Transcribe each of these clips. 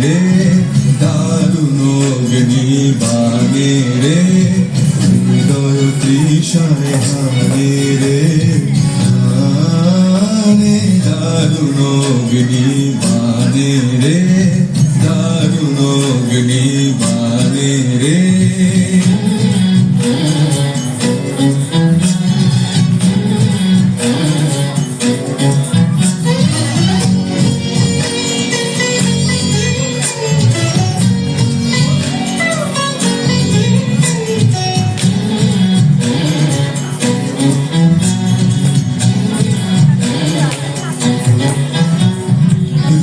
রে দারুণ অগ্নি বাণে রে হৃদয় তৃষায় হানে রে হানে দারুণ অগ্নি বাণে রে দারুণ অগ্নি বাণে রে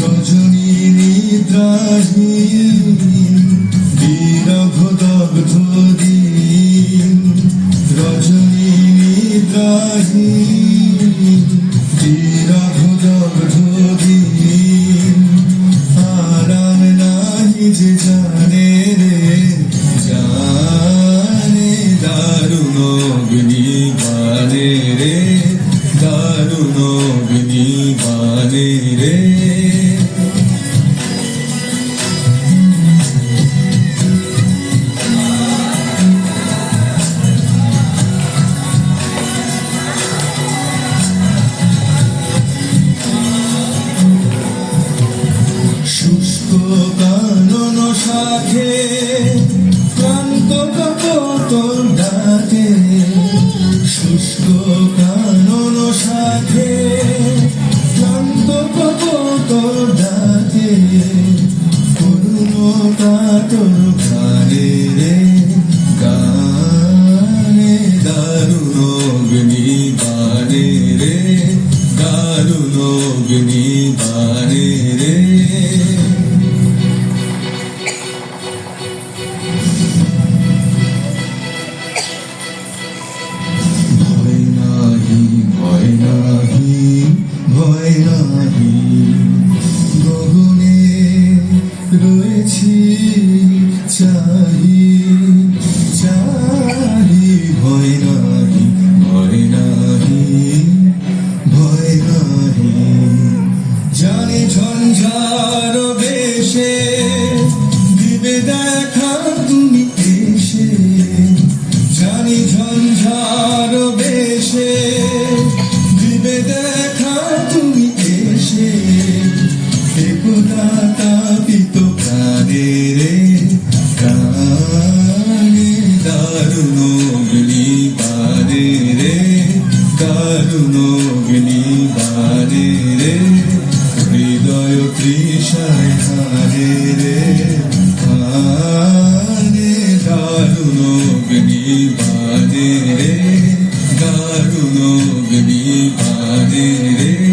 রজনী নিদ্রাহীন বিরহ দগ্ধ দিন রজনী নিদ্রাহীন বিরহ দগ্ধ দিন আরাম নাহি যে জানে রে জানে দারুণ অগ্নি বাণে রে দারুণ অগ্নি বাণে রে শুষ্ক কানন শাখে ক্লান্ত কপোতর ডাকে শুষ্ক কানন শাখে ক্লান্ত কপোতর ডাকে করুণ কাতর গানে রে গানে দারুণ অগ্নি বাণে রে দারুণ অগ্নি বাণে রে ভয় নাহি গগনে রয়েছি চাহি চাহি ভয় নাহি ভয় নাহি জানি ঝঞ্ঝার বেশে দিবে দেখা তুমি এসে জানি ঝঞ্ঝার বেশে দিবে দেখা তুমি এসে একদা তাপিত প্রাণে রে প্রাণে দারুণ অগ্নি বাণে রে দারুণ অগ্নি বাণে রে হৃদয় তৃষায় হানে রে হানে দারুণ অগ্নি বাণে রে দারুণ অগ্নি বাণে রে